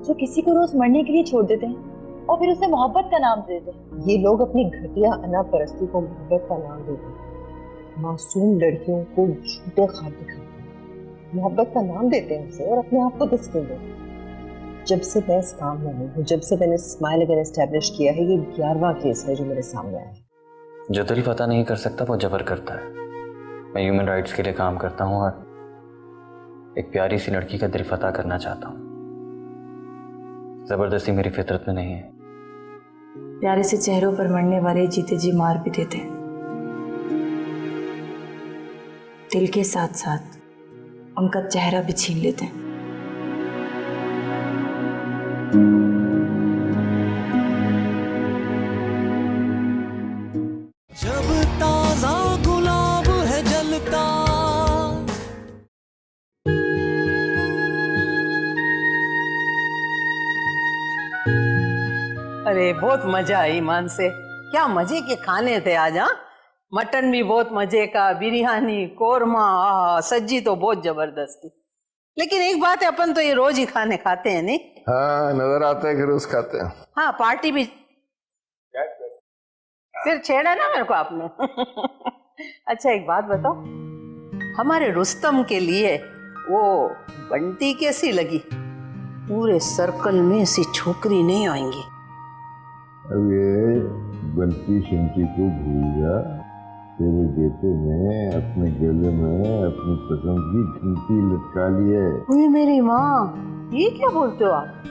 जो किसी को रोज मरने के लिए छोड़ देते हैं और फिर उसे मोहब्बत का नाम देते हैं। ये लोग अपनी घटिया अनापरस्ती को मोहब्बत का नाम देते हैं। मासूम लड़कियों को झूठे ख्वाब दिखाते हैं, मोहब्बत का नाम देते हैं उसे और अपने आप को तस्कीन देते हैं। जब से मैं इस काम में आई हूँ, जब से मैंने स्माइल अगर एस्टेब्लिश किया है, ये 11वां केस है जो मेरे सामने आया है। जो दिल फतह नहीं कर सकता वो जबर करता है। मैं ह्यूमन राइट्स के लिए काम करता हूँ और एक प्यारी सी लड़की का दिल फतह करना चाहता हूँ। जबरदस्ती मेरी फितरत में नहीं है। प्यारे से चेहरों पर मरने वाले जीते जी मार भी देते हैं, दिल के साथ साथ उनका चेहरा भी छीन लेते हैं। जब ताजा गुलाब है जलता। अरे बहुत मजा आई ईमान से, क्या मजे के खाने थे आज। हाँ, मटन भी बहुत मजे का, बिरयानी, कोरमा, सब्जी तो बहुत जबरदस्त थी। लेकिन एक बात है, अपन तो ये रोज ही खाने खाते हैं नहीं? हाँ, नजर आता है कि रोज खाते हैं। हाँ, पार्टी भी फिर छेड़ा ना मेरे को आपने। अच्छा एक बात बताओ, हमारे रुस्तम के लिए वो बंटी कैसी लगी? पूरे सर्कल में ऐसी छोकरी नहीं आएंगी। अब ये बंटी शंटी को भूल जा। तेरे बेटे ने अपने गले में अपनी पसंद की घंटी लटका ली है। अरे मेरी माँ, ये क्या बोलते हो आप?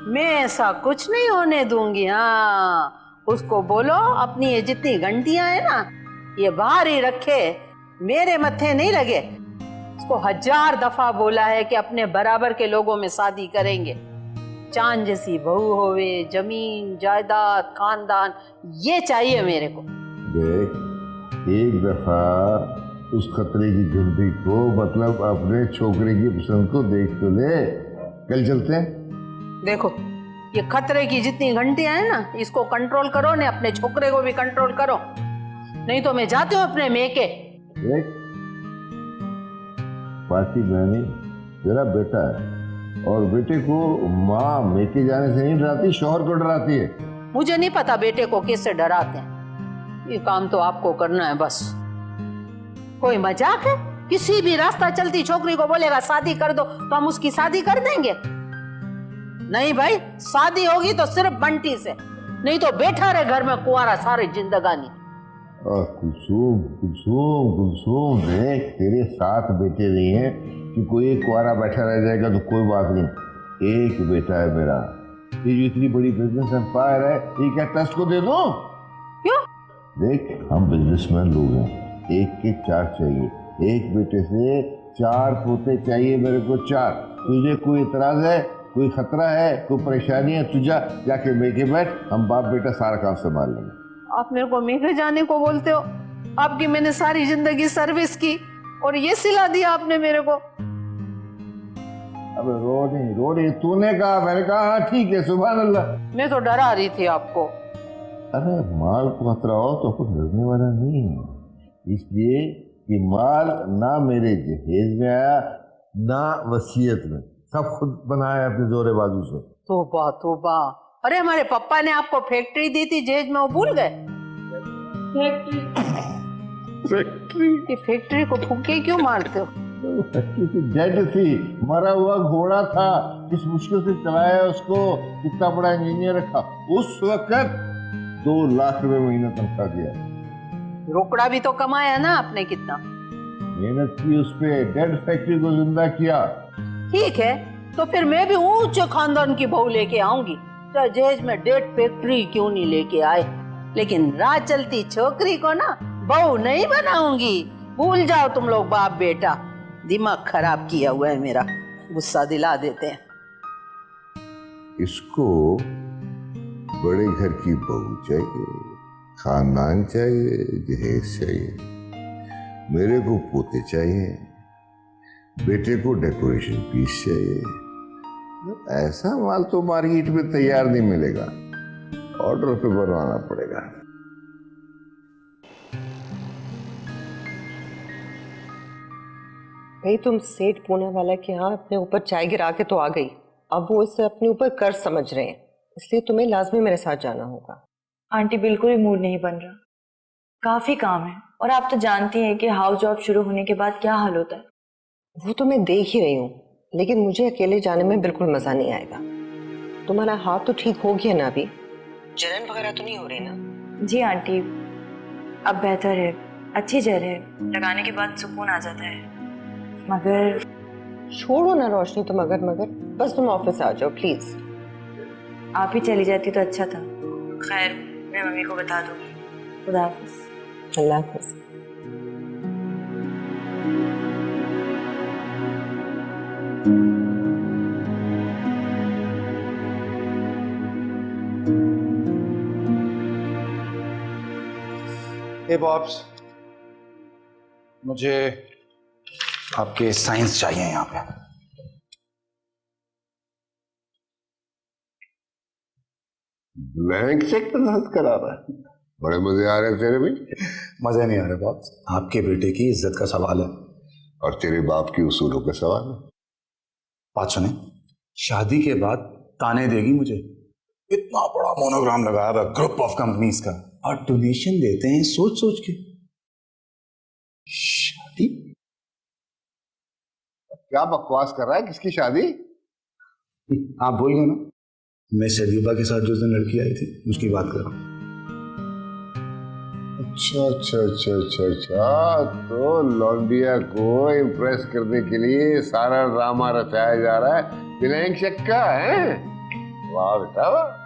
मैं ऐसा कुछ नहीं होने दूंगी। हाँ, उसको बोलो अपनी ये जितनी घंटियां है ना, ये बाहर ही रखे, मेरे मत्थे नहीं लगे। उसको 1000 दफा बोला है कि अपने बराबर के लोगों में शादी करेंगे। चांद जैसी बहू होवे, जमीन जायदाद खानदान, ये चाहिए मेरे को। देख, एक दफा उस खतरे की घंटी को, मतलब अपने छोकरे की पसंद को देख तो ले। कल चलते हैं। देखो, ये खतरे की जितनी घंटियां हैं ना, इसको कंट्रोल करो ने, अपने छोकरे को भी कंट्रोल करो, नहीं तो मैं जाती हूँ अपने मेके। देख, पार्टी बहनी तेरा बेटा है और बेटे को माँ मेके जाने से नहीं डराती, शौहर को डराती है। मुझे नहीं पता बेटे को कैसे डराते हैं, ये काम तो आपको करना है बस। कोई मजाक है? किसी भी रास्ता चलती छोकरी को बोलेगा शादी कर दो तो हम उसकी शादी कर देंगे? नहीं भाई, शादी होगी तो सिर्फ बंटी से, नहीं तो बैठा रहे घर में कुंवारा सारी जिंदगानी। कुलसूम कुलसूम कुलसूम, देख तेरे 7 बेटे नहीं है कि कोई एक कुंवारा बैठा रह जाएगा तो कोई बात नहीं। एक बेटा है मेरा। ये जो इतनी बड़ी बिजनेस एम्पायर है, ये क्या ट्रस्ट को दे दूं? क्यों? देख, हम बिजनेसमैन लोग हैं, एक के 4 चाहिए। एक बेटे से 4 पोते चाहिए मेरे को, 4। तुझे कोई इतराज है, कोई खतरा है, कोई परेशानी है? तुझा जाके मेके बैठ, हम बाप बेटा सारा काम संभाल लेंगे। आप मेरे को मेके जाने को बोलते हो? आपकी मैंने सारी जिंदगी सर्विस की और ये सिला दिया आपने मेरे को। अब रो नहीं, तूने कहा, मैंने कहा हाँ ठीक है, सुभान अल्लाह। मैं तो डरा रही थी आपको। अरे माल को खतरा हो तो कुछ डरने वाला नहीं है, इसलिए कि माल ना मेरे जहेज में आया ना वसीयत में, सब खुद बनाया अपने जोरे बाजू से। तौबा तौबा। अरे हमारे पापा ने आपको फैक्ट्री दी थी जहेज में, वो भूल गए? फैक्ट्री फैक्ट्री को फूके क्यों मारते हो? फैक्ट्री की डेड थी, मरा हुआ घोड़ा था, किस मुश्किल से चलाया उसको, कितना बड़ा इंजीनियर रखा। उस वक्त 2 लाख रुपए महीना तनख्वाह दिया। रोकड़ा भी तो कमाया ना आपने कितना? मेहनत की उस पे, डेड फैक्ट्री को जिंदा किया। ठीक है, तो फिर मैं भी ऊंचे खानदान की बहू लेके आऊंगी। जहेज में डेड फैक्ट्री क्यों नहीं लेके आए, लेकिन राह चलती छोकरी को ना बहू नहीं बनाऊंगी। भूल जाओ तुम लोग बाप बेटा, दिमाग खराब किया हुआ है मेरा, गुस्सा दिला देते हैं। इसको बड़े घर की बहू चाहिए, खानदान चाहिए, जहेज चाहिए। मेरे को पोते चाहिए, बेटे को डेकोरेशन पीस चाहिए। ऐसा माल तो मार्केट में तैयार नहीं मिलेगा, ऑर्डर पे बनवाना पड़ेगा। भाई तुम सेठ पूना वाला के यहाँ अपने ऊपर चाय गिरा के तो आ गई, अब वो इसे अपने ऊपर कर्ज समझ रहे हैं, इसलिए तुम्हें लाजमी मेरे साथ जाना होगा। आंटी बिल्कुल ही मूड नहीं बन रहा, काफी काम है और आप तो जानती हैं कि हाउस जॉब शुरू होने के बाद क्या हाल होता है। वो तो मैं देख ही रही हूँ, लेकिन मुझे अकेले जाने में बिल्कुल मजा नहीं आएगा। तुम्हारा हाथ तो ठीक हो गया ना अभी? जलन वगैरह तो नहीं हो रही ना? जी आंटी, अब बेहतर है, अच्छी जहर है, लगाने के बाद सुकून आ जाता है। मगर छोड़ो ना रोशनी तुम मगर बस तुम ऑफिस आ जाओ प्लीज। आप ही चली जाती तो अच्छा था। खैर, मैं मम्मी को बता दूंगी। खुदा हाफिज। अल्लाह हाफिज। हे बॉब्स, मुझे आपके साइंस चाहिए यहाँ पे। ब्लैंक चेक पर दर्द करा रहा है, बड़े मजे आ रहे हैं तेरे भी। मजे नहीं आ रहे बॉब्स, आपके बेटे की इज्जत का सवाल है। और तेरे बाप की उसूलों का सवाल है। बात सुने, शादी के बाद ताने देगी मुझे। इतना बड़ा मोनोग्राम लगाया हुआ ग्रुप ऑफ कंपनीज का, और डोनेशन देते हैं सोच सोच के। शादी? क्या बकवास कर रहा है? किसकी शादी? आप भूल गए ना, मैं सदीबा के साथ जो दिन लड़की आई थी उसकी बात कर रहा हूँ। अच्छा, तो लौंडिया को इम्प्रेस करने के लिए सारा ड्रामा रचाया जा रहा है ब्लैंक चेक का, है? वाह बेटा वाह।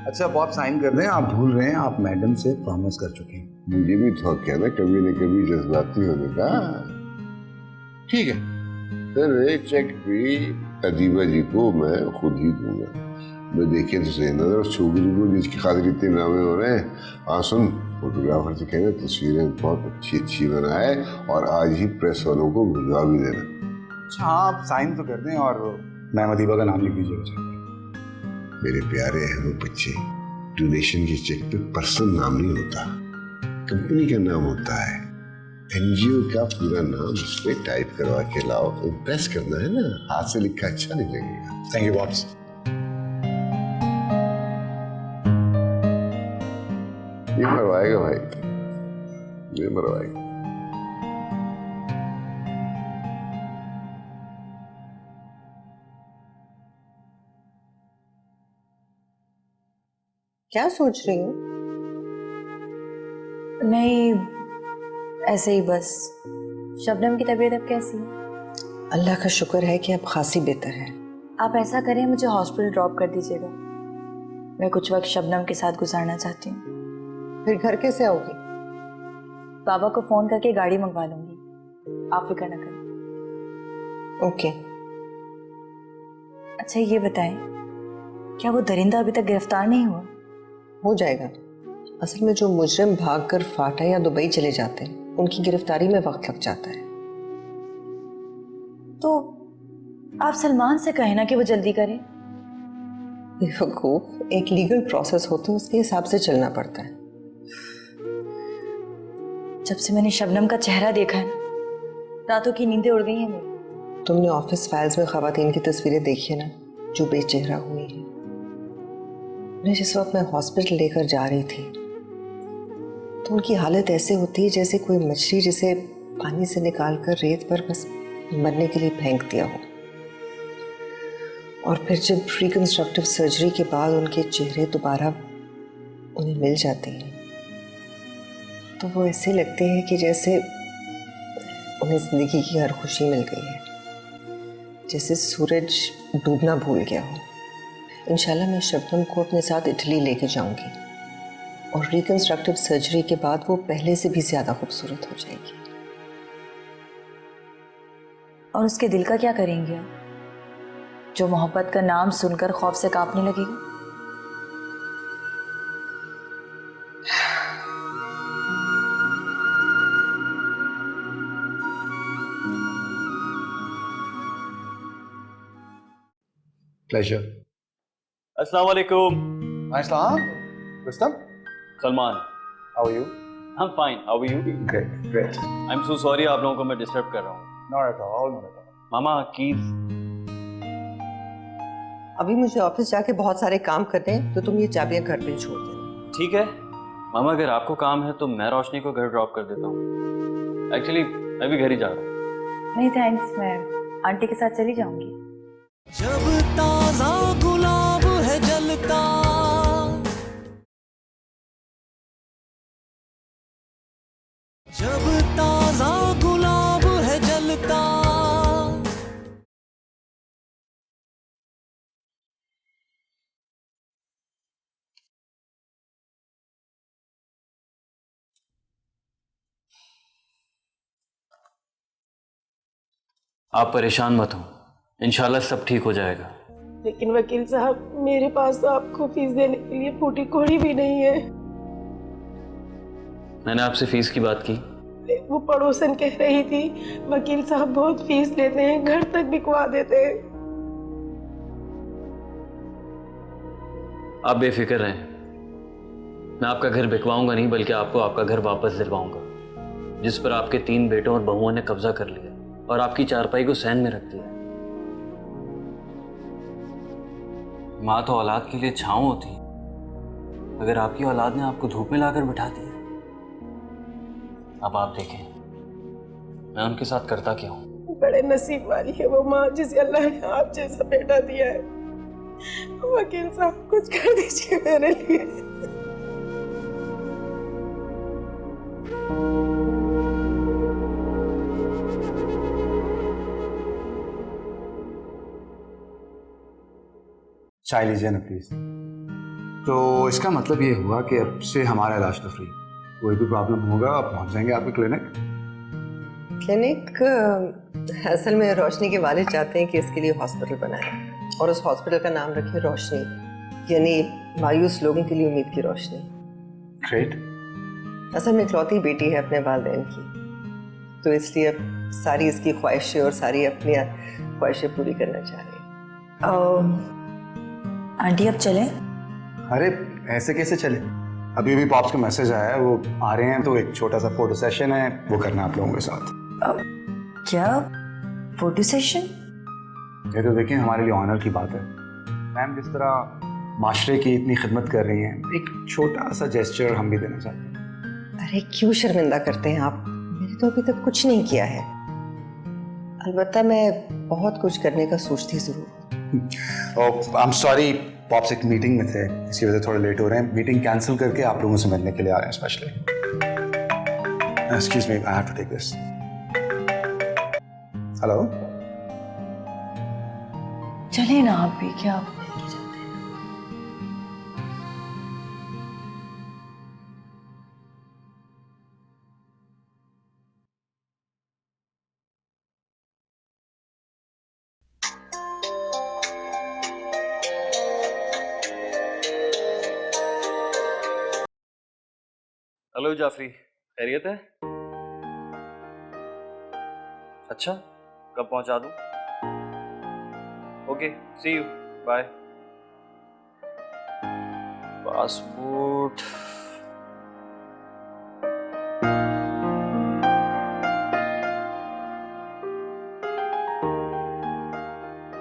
अच्छा अब आप साइन कर दें, आप भूल रहे हैं आप मैडम से प्रॉमिस कर चुके हैं। मुझे भी तो क्या ना कभी न कभी जज्बाती होने का। ठीक है, फिर ये चेक भी अदीबा जी को मैं खुद ही दूंगा। मैं देखिए तो सही नजर उस छोकरी को जिसकी खातिर इतने नामे हो रहे हैं। हाँ सुन, फोटोग्राफर से कहना तस्वीरें बहुत अच्छी बनाए और आज ही प्रेस वालों को भिजवा भी देना। अच्छा हाँ, आप साइन तो कर दें और मैम अदीबा का नाम लिख दीजिएगा। मेरे प्यारे अहमद बच्चे, डोनेशन के चेक पे पर्सन नाम नहीं होता, कंपनी का नाम होता है। एनजीओ का पूरा नाम इस पे टाइप करवा के लाओ। इम्प्रेस करना है ना, हाथ से लिखा अच्छा नहीं लगेगा। Thank you bobs. ये मरवाएगा भाई, ये मरवाएगा। क्या सोच रही हो? नहीं, ऐसे ही बस। शबनम की तबीयत अब कैसी है? अल्लाह का शुक्र है कि अब खासी बेहतर है। आप ऐसा करें, मुझे हॉस्पिटल ड्रॉप कर दीजिएगा। मैं कुछ वक्त शबनम के साथ गुजारना चाहती हूँ। फिर घर कैसे आओगी? बाबा को फोन करके गाड़ी मंगवा लूंगी, आप फिक्र न करें। ओके। अच्छा ये बताएं, क्या वो दरिंदा अभी तक गिरफ्तार नहीं हुआ? हो जाएगा। असल में जो मुजरिम भागकर फाटा या दुबई चले जाते हैं, उनकी गिरफ्तारी में वक्त लग जाता है। तो आप सलमान से कहें ना कि वो जल्दी करें। बेवकूफ, एक लीगल प्रोसेस होता है, उसके हिसाब से चलना पड़ता है। जब से मैंने शबनम का चेहरा देखा है, रातों की नींदें उड़ गई हैं मेरी। तुमने ऑफिस फाइल्स में खवातीन की तस्वीरें देखी है ना, जो बेचेहरा हुई है। उन्हें जिस वक्त मैं हॉस्पिटल लेकर जा रही थी, तो उनकी हालत ऐसे होती है जैसे कोई मछली जिसे पानी से निकालकर रेत पर बस मरने के लिए फेंक दिया हो। और फिर जब रिकंस्ट्रक्टिव सर्जरी के बाद उनके चेहरे दोबारा उन्हें मिल जाते हैं, तो वो ऐसे लगते हैं कि जैसे उन्हें जिंदगी की हर खुशी मिल गई है, जैसे सूरज डूबना भूल गया हो। इंशाल्लाह मैं शबनम को अपने साथ इटली लेके जाऊंगी और रिकंस्ट्रक्टिव सर्जरी के बाद वो पहले से भी ज्यादा खूबसूरत हो जाएगी। और उसके दिल का क्या करेंगे आप, जो मोहब्बत का नाम सुनकर खौफ से कांपने लगेगा? प्लेजर। अस्सलाम वालेकुम। अस्सलाम। Rustam, Salman. How are you? I'm fine. How are you? Great. I'm so sorry आप लोगों को मैं डिस्टर्ब कर रहा हूँ। Not at all. मामा कीज। अभी मुझे ऑफिस जाके बहुत सारे काम करने हैं, तो तुम ये चाबियां घर पे छोड़ देना। ठीक है मामा, अगर आपको काम है तो मैं रोशनी को घर ड्रॉप कर देता हूँ। एक्चुअली मैं भी घर ही जा रहा हूँ। नहीं थैंक्स, मैं आंटी के साथ चली जाऊंगी। जब ताजा गुलाब है जलता, जब ताजा गुलाब है जलता। आप परेशान मत हो, इंशाल्लाह सब ठीक हो जाएगा। लेकिन वकील साहब, मेरे पास तो आपको फीस देने के लिए फूटी कौड़ी भी नहीं है। मैंने आपसे फीस की बात की? वो पड़ोसन कह रही थी वकील साहब बहुत फीस लेते हैं, घर तक बिकवा देते हैं। आप बेफिक्र रहें, मैं आपका घर बिकवाऊंगा नहीं बल्कि आपको आपका घर वापस दिलवाऊंगा, जिस पर आपके 3 बेटों और बहुओं ने कब्जा कर लिया और आपकी चारपाई को सहन में रख दिया। माँ तो औलाद के लिए छांव होती है, अगर आपकी औलाद ने आपको धूप में लाकर बिठा दिया। अब आप देखें मैं उनके साथ करता क्या हूँ। बड़े नसीब वाली है वो माँ जिसे अल्लाह ने आप जैसा बेटा दिया है। वकील साहब कुछ कर दीजिए मेरे लिए। चाय लीजिए ना प्लीज। तो इसका मतलब ये हुआ कि अब से हमारा इलाज तो फ्री, कोई भी प्रॉब्लम होगा आप पहुंच जाएंगे आपके क्लिनिक असल में रोशनी के वालिद चाहते हैं कि इसके लिए हॉस्पिटल बनाए और उस हॉस्पिटल का नाम रखे रोशनी, यानी मायूस लोगों के लिए उम्मीद की रोशनी। ग्रेट। असल में इकलौती बेटी है अपने वालिदैन की, तो इसलिए अब सारी इसकी ख्वाहिशें और सारी अपनी ख्वाहिशें पूरी करना चाह रही है। आंटी अब चलें? अरे ऐसे कैसे चले, अभी भी पॉप्स का मैसेज आया है, वो आ रहे हैं, तो एक छोटा सा फोटो सेशन है, वो करना है आप लोगों के साथ। क्या फोटो सेशन? ये तो देखिए हमारे लिए ऑनर की बात है। मैम जिस तरह माशरे की इतनी खिदमत कर रही हैं, एक छोटा सा जेस्चर हम भी देना चाहते हैं। अरे क्यों शर्मिंदा करते हैं आप, मैंने तो अभी तक कुछ नहीं किया है। अलबत्ता मैं बहुत कुछ करने का सोचती जरूर हूँ। आई एम सॉरी पॉप्स एक मीटिंग में थे, इसकी वजह से थोड़े लेट हो रहे हैं। मीटिंग कैंसिल करके आप लोगों से मिलने के लिए आ रहे हैं specially. Excuse me, I have to take this. Hello, चलिए ना आप भी, क्या हेलो जाफरी, खैरियत है? अच्छा, कब पहुंचा दूं? Okay, see you, bye. Passport,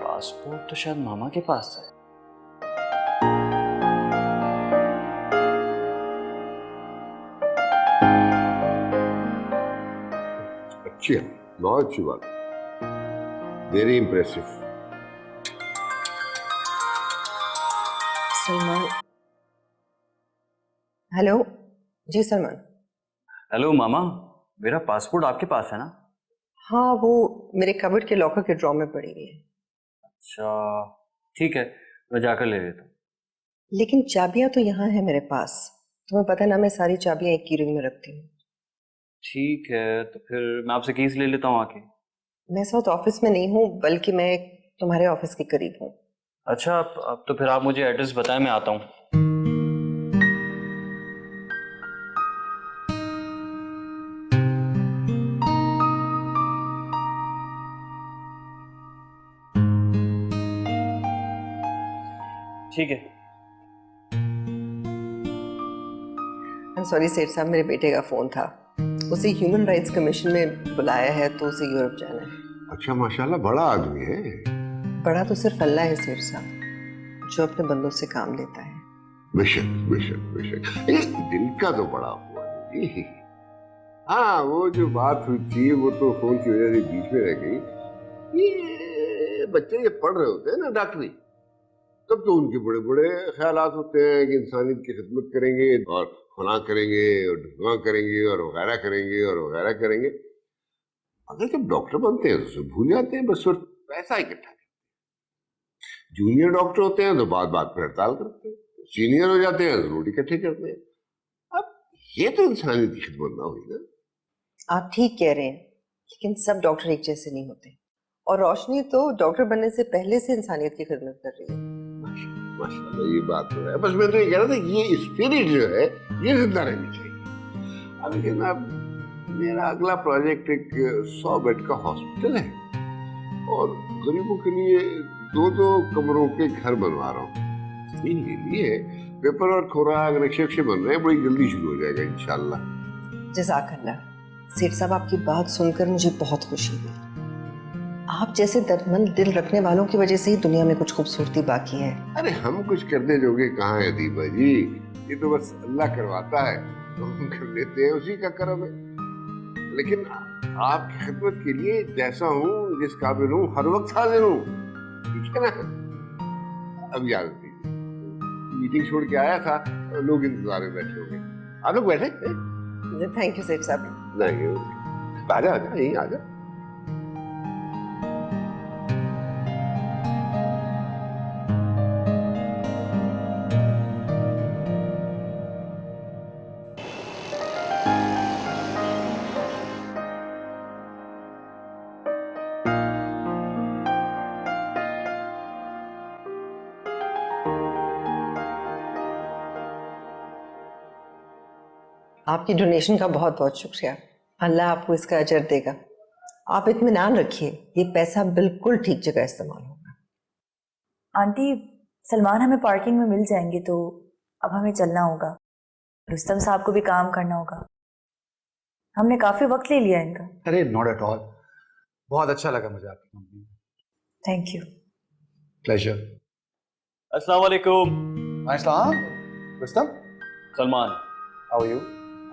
passport तो शायद मामा के पास है। अच्छी है, बहुत अच्छी बात, वेरी इंप्रेसिव। सलमान, हेलो जी सलमान। हेलो मामा, मेरा पासपोर्ट आपके पास है ना? हाँ, वो मेरे कबर्ड के लॉकर के ड्रॉर में पड़ी हुई है। अच्छा ठीक है, मैं जाकर ले लेता हूँ। लेकिन चाबियां तो यहाँ है मेरे पास, तुम्हें पता ना, मैं सारी चाबियां एक की रिंग में रखती हूँ। ठीक है, तो फिर मैं आपसे कीज ले लेता हूँ आके। मैं इस वक्त ऑफिस में नहीं हूँ, बल्कि मैं तुम्हारे ऑफिस के करीब हूँ। अच्छा, अब तो फिर आप मुझे एड्रेस बताएं, मैं आता हूँ। ठीक है। I'm sorry सेठ साहब, मेरे बेटे का फोन था, उसे ह्यूमन राइट्स कमीशन में बुलाया है, तो उसे यूरोप जाना है। अच्छा माशाल्लाह, बड़ा आदमी है। बड़ा तो सिर्फ अल्लाह है सेठ साहब, जो अपने बंदों से काम लेता है। बेशक बेशक बेशक, ये दिल का तो बड़ा हुआ जी। हाँ, वो जो बात हुई थी वो तो फोन की वजह से बीच में रह गई। ये बच्चे ये पढ़ रहे होते हैं ना डॉक्टरी, तब तो उनके बड़े बड़े ख्यालात होते हैं कि इंसानियत की खिदमत करेंगे और फलां करेंगे और ढुकवां करेंगे और वगैरह करेंगे और वगैरह करेंगे। अगर जब डॉक्टर बनते हैं तो सब भूल जाते हैं, बस सिर्फ पैसा इकट्ठा करते हैं। जूनियर डॉक्टर होते हैं तो बात बात पर हड़ताल करते हैं, सीनियर हो जाते हैं तो नोट इकट्ठे करते हैं। अब ये तो इंसानियत की खिदमत ना हुई ना। आप ठीक कह रहे हैं, लेकिन सब डॉक्टर एक जैसे नहीं होते, और रोशनी तो डॉक्टर बनने से पहले से इंसानियत की खिदमत कर रही है। माशाल्लाह, ये बात तो है। बस मैं तो ये कह रहा था कि ये स्पिरिट जो है ये जिंदा रहनी चाहिए। अब लेकिन अब मेरा अगला प्रोजेक्ट एक 100 बेड का हॉस्पिटल है और गरीबों के लिए 2-2 कमरों के घर बनवा रहा हूँ। ये लिए पेपर और खुराक नक्शे बन रहे हैं, बड़ी जल्दी शुरू हो जाएगा इंशाल्लाह। जज़ाकल्लाह। सेठ साहब, आपकी बात सुनकर मुझे बहुत खुशी हुई। आप जैसे दर्दमंद दिल रखने वालों की वजह से ही दुनिया में कुछ खूबसूरती बाकी है। अरे हम कुछ करने जोगे कहाँ है दीपा जी, ये तो बस अल्लाह करवाता है तो हम कर लेते हैं, उसी का करम है। लेकिन आपकी खिदमत के लिए जैसा हूँ, जिस काबिल हूँ, हर वक्त हाजिर हूँ, ठीक है ना। अब याद दीजिए, मीटिंग छोड़ के आया था, लोग इंतजार में बैठे होंगे। आप लोग बैठे? थैंक यू सेठ साहब। नहीं, आजा आजा, यहीं आजा। आपकी डोनेशन का बहुत बहुत शुक्रिया। अल्लाह आपको इसका अजर देगा। आप इत्मीनान रखिए, ये पैसा बिल्कुल ठीक जगह इस्तेमाल होगा। आंटी, सलमान हमें पार्किंग में मिल जाएंगे, तो अब हमें चलना होगा। रुस्तम साहब को भी काम करना होगा। हमने काफी वक्त ले लिया इनका। अरे नॉट एट ऑल, बहुत अच्छा लगा मुझे आपकी कंपनी में। Thank you. प्लेजर। अस्सलाम वालेकुम। अस्सलाम। Rustam, Salman, how are you?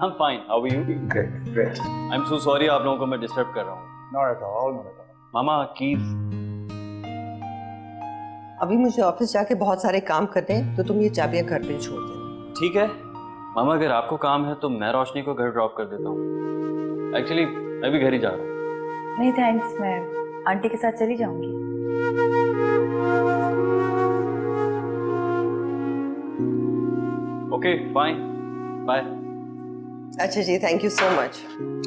I am fine, how are you? Great great. I am so sorry आप लोगों को मैं डिस्टर्ब कर रहा हूँ। Not at all, not at all. मामा कीज। अभी मुझे ऑफिस जाके बहुत सारे काम करने हैं, तो तुम ये चाबियां घर पे छोड़ देना। ठीक है मामा, अगर आपको काम है तो मैं रोशनी को घर ड्रॉप कर देता हूँ। एक्चुअली मैं भी घर ही जा रहा हूँ। नहीं थैंक्स, मैं आंटी के साथ चली जाऊंगी। Okay fine, bye. अच्छा जी, थैंक यू सो मच।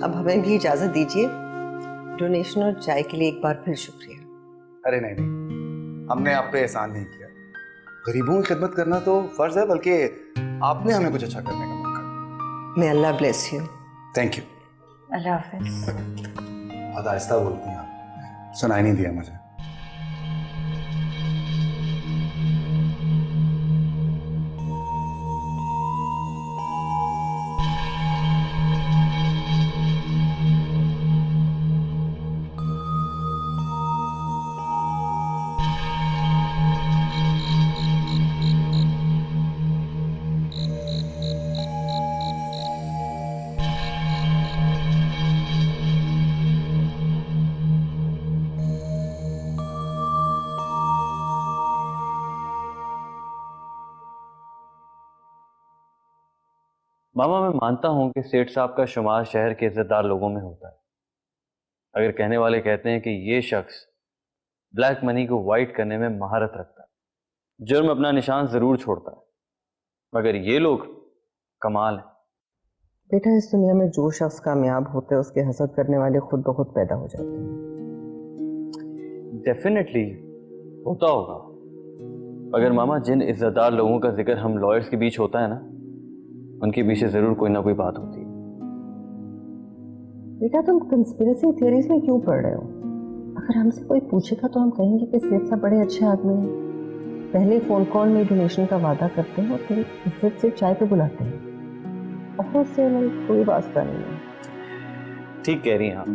अब हमें भी इजाजत दीजिए। डोनेशन और चाय के लिए एक बार फिर शुक्रिया। अरे नहीं नहीं, हमने आप पे एहसान नहीं किया। गरीबों की खिदमत करना तो फर्ज है, बल्कि आपने हमें कुछ अच्छा करने का मौका। मैं Allah bless you. Thank you. Allah हाफिज। बहुत आहिस्ता बोलती हैं आप, सुनाई नहीं दिया मुझे। मामा, मैं मानता हूं कि सेठ साहब का शुमार शहर के इज्जतदार लोगों में होता है। अगर कहने वाले कहते हैं कि ये शख्स ब्लैक मनी को वाइट करने में महारत रखता है, जुर्म अपना निशान जरूर छोड़ता है, मगर ये लोग कमाल है। बेटा, इस दुनिया में जो शख्स कामयाब होता है, उसके हसद करने वाले खुद ब खुद पैदा हो जाते हैं। डेफिनेटली होता होगा, मगर मामा जिन इज्जतदार लोगों का जिक्र हम लॉयर्स के बीच होता है ना, उनके पीछे जरूर कोई ना कोई बात होती है। बेटा, तुम कंस्पिरेसी थियरीज में क्यों पढ़ रहे हो? अगर हमसे कोई पूछेगा तो हम कहेंगे कि सेठ साहब बड़े अच्छे आदमी हैं। पहले फोन कॉल में डोनेशन का वादा करते हैं और फिर इज्जत से चाय पे बुलाते हैं, और उससे कोई वास्ता नहीं है। ठीक कह रही हैं आप।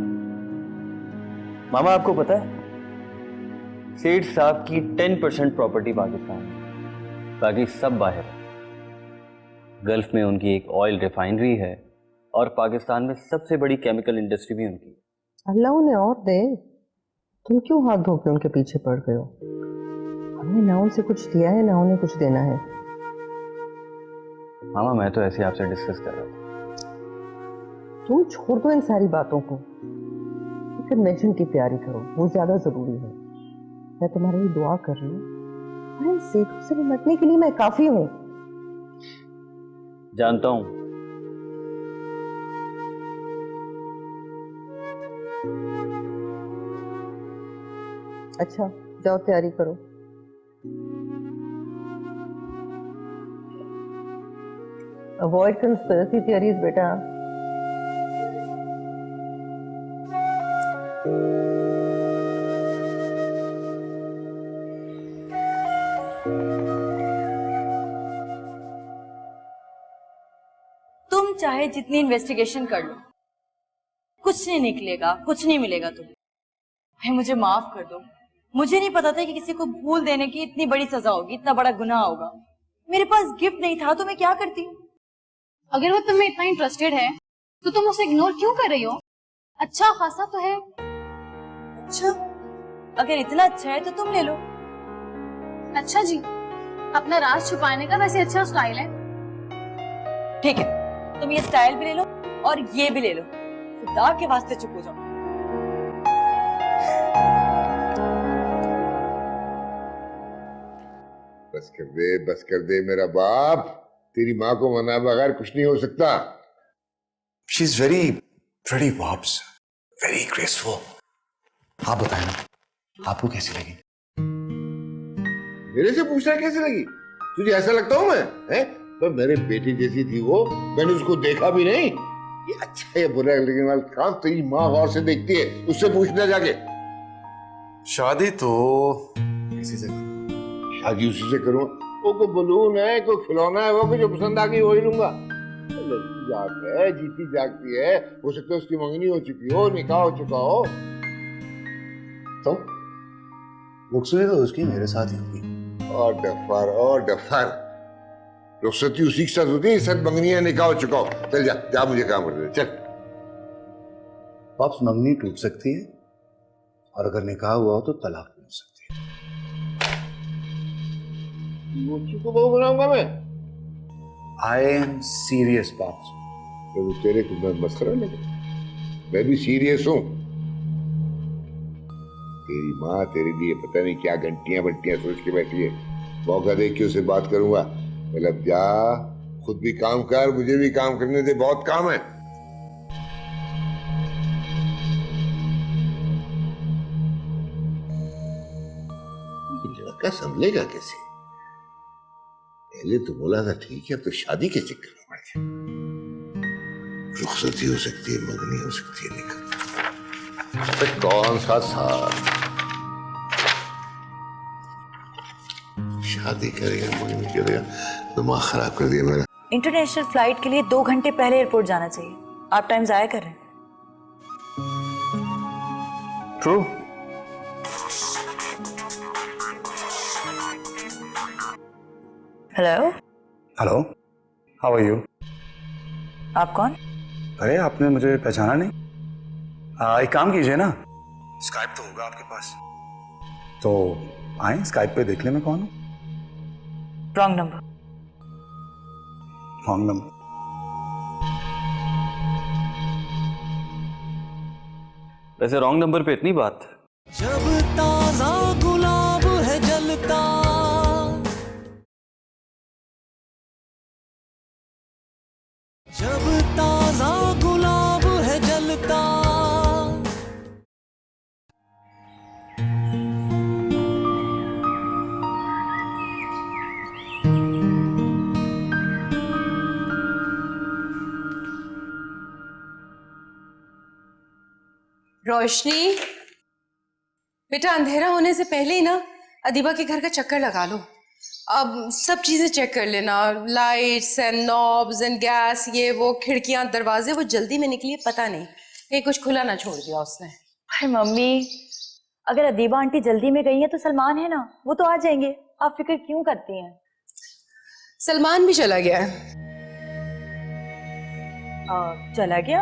मामा, आपको पता है सेठ साहब की 10% प्रॉपर्टी पाकिस्तान में, बाकी सब बाहर है। गल्फ में उनकी एक ऑयल रिफाइनरी है और पाकिस्तान में सबसे बड़ी केमिकल इंडस्ट्री भी उनकी है। अल्लाह उन्हें और दे। तुम क्यों हाथ धो के उनके पीछे पड़ गए हो? हमने ना उनसे कुछ दिया है ना उन्हें कुछ देना है। मामा मैं तो ऐसे आपसे डिस्कस कर रहा था। तुम छोड़ दो इन सारी बातों को, कन्वेंशन की तैयारी करो, वो ज्यादा जरूरी है। मैं तुम्हारे लिए दुआ कर रही हूँ। इन सेठों से निपटने के लिए मैं काफी हूँ। जानता हूं। अच्छा जाओ तैयारी करो। अवॉइड कंस्पिरेसी थियरीज बेटा। तुम चाहे जितनी इन्वेस्टिगेशन कर लो, कुछ नहीं निकलेगा, कुछ नहीं मिलेगा तुम्हें। भाई मुझे माफ कर दो, मुझे नहीं पता था कि किसी को भूल देने की इतनी बड़ी सजा होगी, इतना बड़ा गुनाह होगा। मेरे पास गिफ्ट नहीं था तो मैं क्या करती। अगर वो तुम्हें इतना इंटरेस्टेड है तो तुम उसे इग्नोर क्यों कर रही हो? अच्छा खासा तो है। अच्छा, अगर इतना अच्छा है तो तुम ले लो। अच्छा जी, अपना राज छुपाने का वैसे अच्छा स्टाइल है। ठीक है, तुम ये स्टाइल भी ले लो और ये भी ले लो। खुदा के वास्ते चुप हो जाओ। बस कर दे मेरा बाप। तेरी माँ को मना बगैर कुछ नहीं हो सकता। She is very pretty pops, very graceful. आप बताएं ना, आपको कैसी लगी? मेरे से पूछ रहा है कैसी लगी? तुझे ऐसा लगता हूँ मैं है? तो मेरे बेटी जैसी थी वो, मैंने उसको देखा भी नहीं। ये अच्छा है बुरा लगने वाला काम तेरी माँ गौर से देखती है, उससे पूछना जाके। शादी तो इसी से करूं। शादी उसी से करूँ? वो कोई बलून है, कोई खिलौना है, वो को जो पसंद आ गई वही लूंगा। लड़की जाग है, जीती जागती है, हो सकता है उसकी मंगनी हो चुकी हो, निकाह हो चुका हो। तो रुखसती तो उसकी मेरे साथ ही होगी। और डफर रुखसती उसी के साथ होती है, सब मंगनियां निकाह हो चुका हो। चल जा जा, मुझे काम कर दे, चल। पॉप्स, मंगनी टूट सकती है और अगर निकाह हुआ हो तो तलाक भी हो सकती है। मुझे को बहू बनाऊंगा मैं? I am serious pops. तो तेरे को मस्करा लगे? मैं भी सीरियस हूं। तेरी माँ तेरे लिए पता नहीं क्या घंटियां बंटियां सोच के बैठी है। मौका देख के उसे बात करूंगा। मतलब जा, खुद भी काम कर, मुझे भी काम करने दे, बहुत काम है। लड़का संभलेगा कैसे? पहले तो बोला था ठीक है, अब तो शादी के चक्कर में पड़ गया। रुखसती हो सकती है, मंगनी हो सकती है, निकल। कौन सा साथ? शादी करेगा, मंगनी करेगा, दिमाग खराब कर दिया मेरा। इंटरनेशनल फ्लाइट के लिए 2 घंटे पहले एयरपोर्ट जाना चाहिए। आप टाइम जाया कर रहे हैं। True. Hello. Hello, how are you? आप कौन? अरे आपने मुझे पहचाना नहीं? एक काम कीजिए ना, स्काइप तो होगा आपके पास, तो आए स्काइप पे देख ले मैं कौन हूँ। Wrong number. Wrong number? वैसे रॉन्ग नंबर पे इतनी बात। जब ताजा गुलाब है जलता, जब ताजा गुलाब है जलता। रोशनी, बेटा अंधेरा होने से पहले ही ना अदीबा के घर का चक्कर लगा लो। अब सब चीजें चेक कर लेना, lights and knobs and gas, ये वो खिड़कियां दरवाजे, वो जल्दी में निकली है, पता नहीं कहीं कुछ खुला ना छोड़ दिया उसने। अरे मम्मी, अगर अदीबा आंटी जल्दी में गई हैं तो सलमान है ना, वो तो आ जाएंगे। आप फिक्र क्यों करती हैं? सलमान भी चला गया है। चला गया?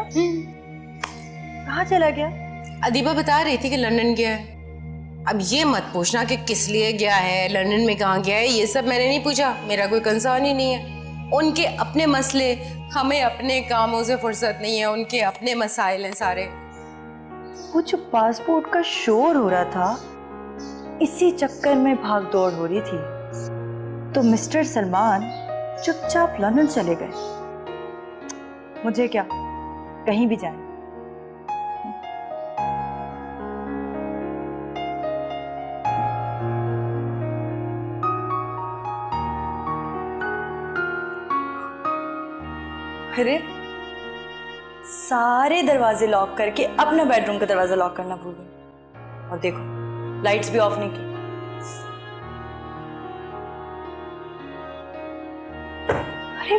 कहाँ चला गया? अदीबा बता रही थी कि लंदन गया है। अब ये मत पूछना कि किस लिए गया है, लंदन में कहाँ गया है, ये सब मैंने नहीं पूछा, मेरा कोई कंसर्न ही नहीं है। उनके अपने मसले, हमें अपने कामों से फुर्सत नहीं है, उनके अपने मसाइल हैं सारे। वो जो पासपोर्ट का शोर हो रहा था, इसी चक्कर में भाग दौड़ हो रही थी, तो मिस्टर सलमान चुपचाप लंदन चले गए। मुझे क्या, कहीं भी जाए। अरे सारे दरवाजे लॉक करके अपना बेडरूम का दरवाजा लॉक करना भूल गई। और देखो लाइट्स भी ऑफ नहीं की। अरे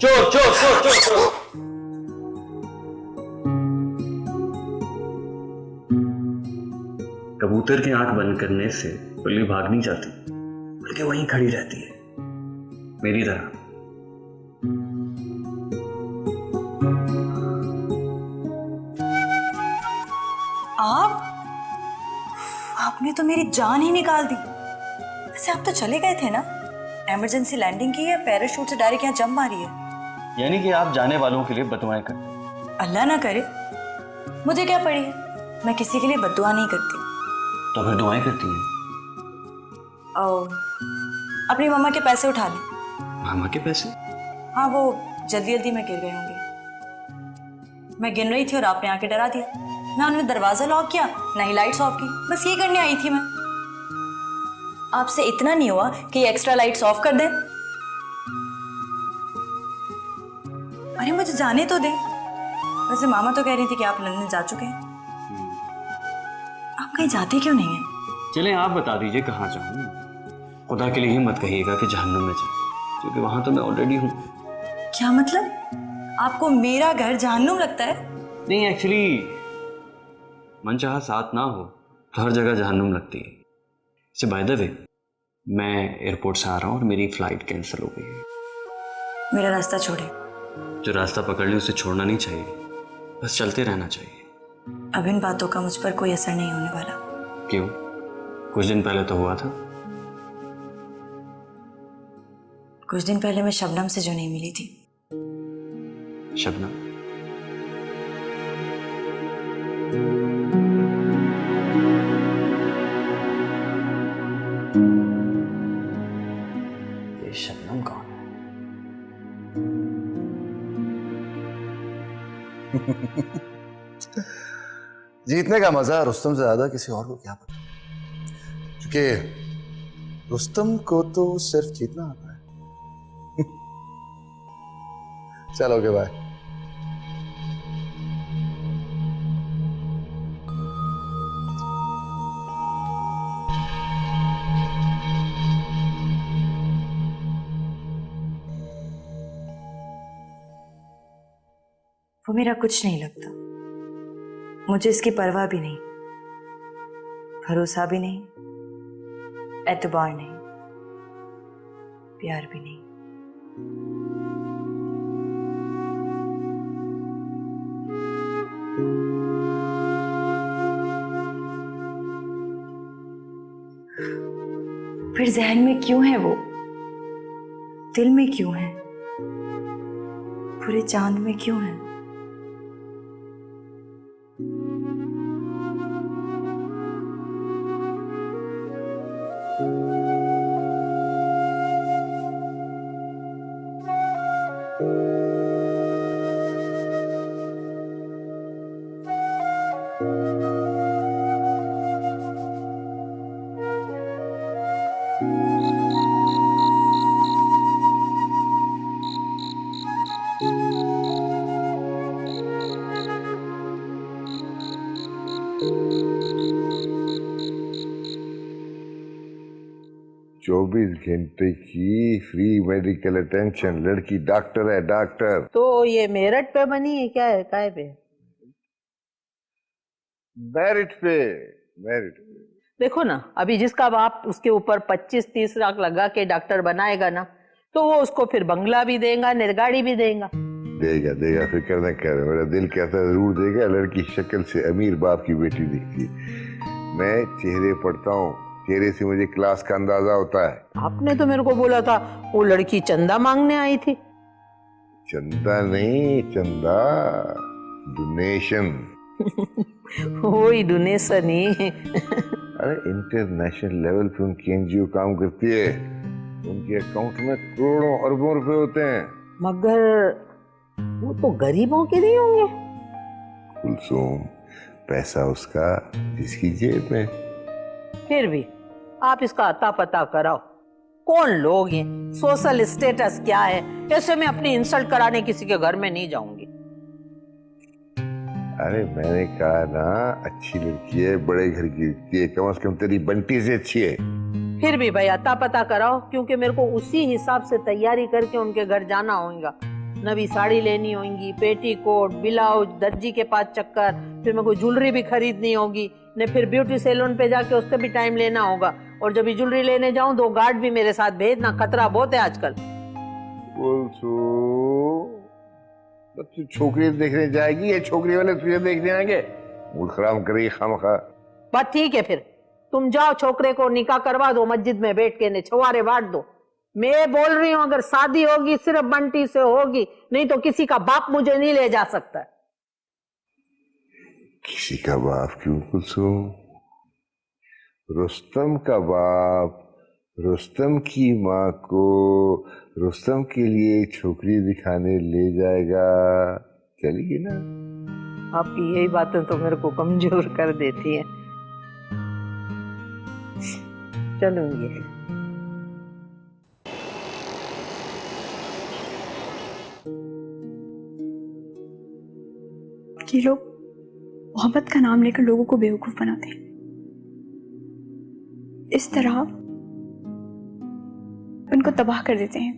चोर चोर चोर चोर चोर। कबूतर की आंख बंद करने से बिल्ली भाग नहीं जाती, बल्कि वहीं खड़ी रहती है, मेरी तरह। आपने तो मेरी जान ही निकाल दी। वैसे आप तो चले गए थे ना, इमरजेंसी लैंडिंग की है, पैराशूट से डायरेक्ट यहाँ जंप मारी है। यानी कि आप जाने वालों के लिए बददुआएं करते? अल्लाह ना करे, मुझे क्या पड़ी है, मैं किसी के लिए बद्दुआ नहीं करती। तो फिर दुआएं करती हैं? अपनी मम्मा के पैसे उठा ले। मामा के पैसे? हाँ, वो जल्दी जल्दी में गिर गए होंगे। मैं गिन रही थी और आपने आके डरा दिया। ना उन्होंने दरवाजा लॉक किया, ना ही लाइट्स ऑफ की, बस ये करने आई थी मैं। आपसे इतना नहीं हुआ कि एक्स्ट्रा लाइट्स ऑफ कर दें? अरे मुझे जाने तो दे। वैसे मामा तो कह रही थी कि आप लंदन जा चुके हैं। आप कहीं जाते क्यों नहीं हैं? चलें आप बता दीजिए कहाँ जाऊँ। खुदा के लिए ही मत कहिएगा कि जहन्नुम में जाऊँ, क्योंकि वहां तो मैं ऑलरेडी हूँ। क्या मतलब? आपको मेरा घर जहन्नुम लगता है? नहीं, एक्चुअली मनचाहा साथ ना हो तो हर जगह जहन्नुम लगती है। इसे बाय द वे, मैं एयरपोर्ट से आ रहा हूँ और मेरी फ्लाइट कैंसिल हो गई है। मेरा रास्ता छोड़े। जो रास्ता पकड़ ली उसे छोड़ना नहीं चाहिए, बस चलते रहना चाहिए। अब इन बातों का मुझ पर कोई असर नहीं होने वाला। क्यों? कुछ दिन पहले तो हुआ था। कुछ दिन पहले मैं शबनम से जो नहीं मिली थी। शबनम? ये शबनम कौन है? जीतने का मजा रुस्तम से ज्यादा किसी और को क्या पता, क्योंकि रुस्तम को तो सिर्फ जीतना आता है। चलो ओके बाय। वो मेरा कुछ नहीं लगता, मुझे इसकी परवाह भी नहीं, भरोसा भी नहीं, एतबार नहीं, प्यार भी नहीं। फिर जहन में क्यों है वो, दिल में क्यों है, पूरे चांद में क्यों है? 24 घंटे की फ्री मेडिकल अटेंशन, लड़की डॉक्टर है, डॉक्टर। तो ये मेरठ पे बनी है क्या है, काय पे? मेरिट पे, मेरिट पे। देखो ना, अभी जिसका बाप उसके ऊपर 25-30 लाख लगा के डॉक्टर बनाएगा ना, तो वो उसको फिर बंगला भी देगा, गाड़ी भी देगा। देगा देगा, फिक्र न कर, मेरा दिल कहता है जरूर देगा। लड़की शक्ल से अमीर बाप की बेटी दिखती है। मैं चेहरे पढ़ता हूँ, चेहरे से मुझे क्लास का अंदाजा होता है। आपने तो मेरे को बोला था वो लड़की चंदा मांगने आई थी। चंदा नहीं, चंदा डोनेशन। वही डोनेशन ही। अरे इंटरनेशनल लेवल पे उनकी एनजीओ काम करती है, उनके अकाउंट में करोड़ों अरबों रुपए होते हैं। मगर वो तो गरीबों के नहीं होंगे। कुलसुम, पैसा उसका जिसकी जेब में। फिर भी आप इसका अता पता कराओ, कौन लोग हैं, सोशल स्टेटस क्या है। ऐसे में अपनी इंसल्ट कराने किसी के घर में नहीं जाऊंगी। अरे मैंने कहा ना, अच्छी लड़की है, बड़े घर की लड़की है, कम से कम तेरी बंटी से अच्छी है। फिर भी भाई अता पता कराओ, क्योंकि मेरे को उसी हिसाब से तैयारी करके उनके घर जाना होगा। नवी साड़ी लेनी होगी, पेटीकोट, ब्लाउज, दर्जी के पास चक्कर, फिर मेरे को ज्वेलरी भी खरीदनी होगी, ने फिर ब्यूटी सैलून पे जाके उसका भी टाइम लेना होगा। और जब ज्वेलरी लेने जाऊं 2 गार्ड भी मेरे साथ भेजना, खतरा बहुत है आजकल। तो तू छोकरी देखने जाएगी या छोकरी वाले तुझे देखने आएंगे? मूड खराब करेगी खामखा। बात ठीक है, फिर तुम जाओ छोकरे को निकाह करवा दो, मस्जिद में बैठ के छुआरे बांट दो। मैं बोल रही हूँ अगर शादी होगी सिर्फ बंटी से होगी, नहीं तो किसी का बाप मुझे नहीं ले जा सकता। किसी का बाप क्यों कुलसुम? रुस्तम का बाप रुस्तम की माँ को रुस्तम के लिए छोकरी दिखाने ले जाएगा। चलेगी ना? आपकी यही बातें तो मेरे को कमजोर कर देती है। चलूंगी। ये लोग मोहब्बत का नाम लेकर लोगों को बेवकूफ बनाते हैं। इस तरह उनको तबाह कर देते हैं।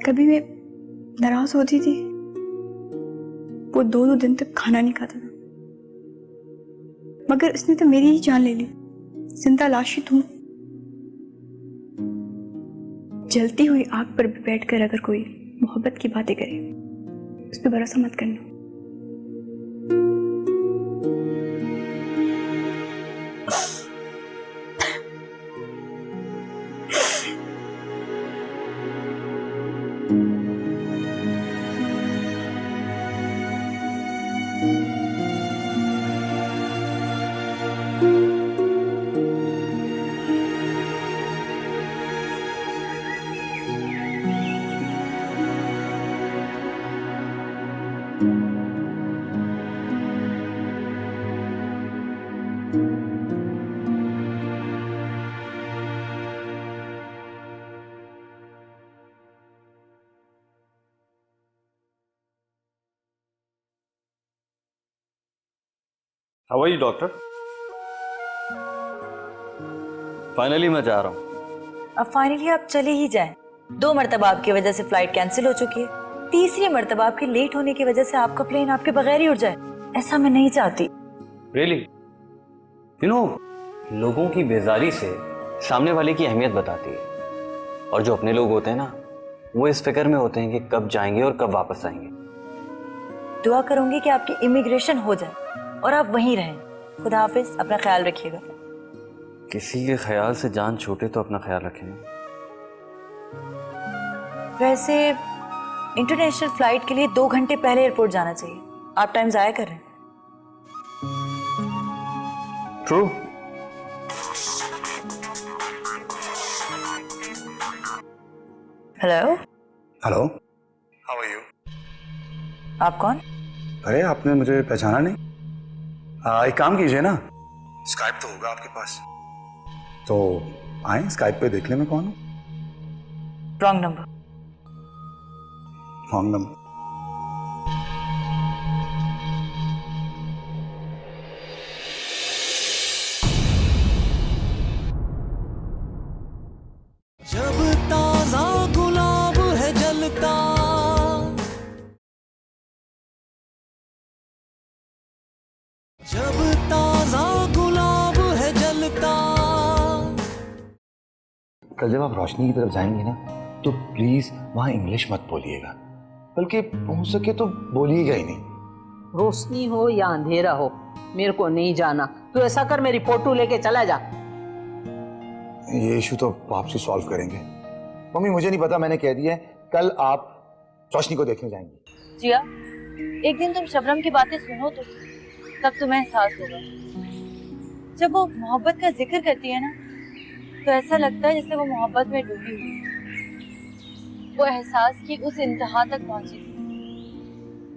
कभी मैं नाराज होती थी, वो 2-2 दिन तक खाना नहीं खाता था, मगर उसने तो मेरी ही जान ले ली। जिंदा लाश ही तुम। जलती हुई आग पर भी बैठकर अगर कोई मोहब्बत की बातें करे, उस पर भरोसा मत करना। How are you, doctor? Finally मैं जा रहा हूँ। अब फाइनली आप चले ही जाएं। 2 मर्तबा आपकी वजह से फ्लाइट कैंसिल हो चुकी है, तीसरी मर्तबा आपके लेट होने की वजह से आपका प्लेन आपके बगैर ही उड़ जाए। ऐसा मैं नहीं चाहती। Really? You know, लोगों की बेजारी से सामने वाले की अहमियत बताती है, और जो अपने लोग होते हैं ना, वो इस फिक्र में होते हैं कि कब जाएंगे और कब वापस आएंगे। दुआ करूंगी कि आपकी इमिग्रेशन हो जाए और आप वहीं रहें। खुदा हाफिज, अपना ख्याल रखिएगा। किसी के ख्याल से जान छूटे तो अपना ख्याल रखें। वैसे इंटरनेशनल फ्लाइट के लिए 2 घंटे पहले एयरपोर्ट जाना चाहिए। आप टाइम जाया कर रहे हैं। True. Hello. Hello, how are you? आप कौन? अरे आपने मुझे पहचाना नहीं? एक काम कीजिए ना, स्काइप तो होगा आपके पास, तो आए स्काइप पे देख ले मैं कौन हूँ। Wrong number. Wrong number? जब ताजा गुलाब है जलता। कल जब आप रोशनी की तरफ जाएंगे ना तो प्लीज वहां इंग्लिश मत बोलिएगा, बल्कि हो सके तो बोलिएगा ही नहीं। रोशनी हो या अंधेरा हो, मेरे को नहीं जाना। तू ऐसा कर, मेरी फोटो लेके चला जा। ये इशू तो आपसे सॉल्व करेंगे। मम्मी मुझे नहीं पता, मैंने कह दिया है कल आप रोशनी को देखने जाएंगे। जिया, एक दिन तुम शबनम की बातें सुनो तो तब तुम्हें एहसास होगा। जब वो मोहब्बत का जिक्र करती है ना तो ऐसा लगता है जैसे वो मोहब्बत में डूबी हुई है। वो एहसास की उस इंतहा तक पहुंची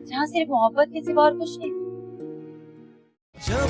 जहां सिर्फ मोहब्बत के सिवा और कुछ नहीं। जब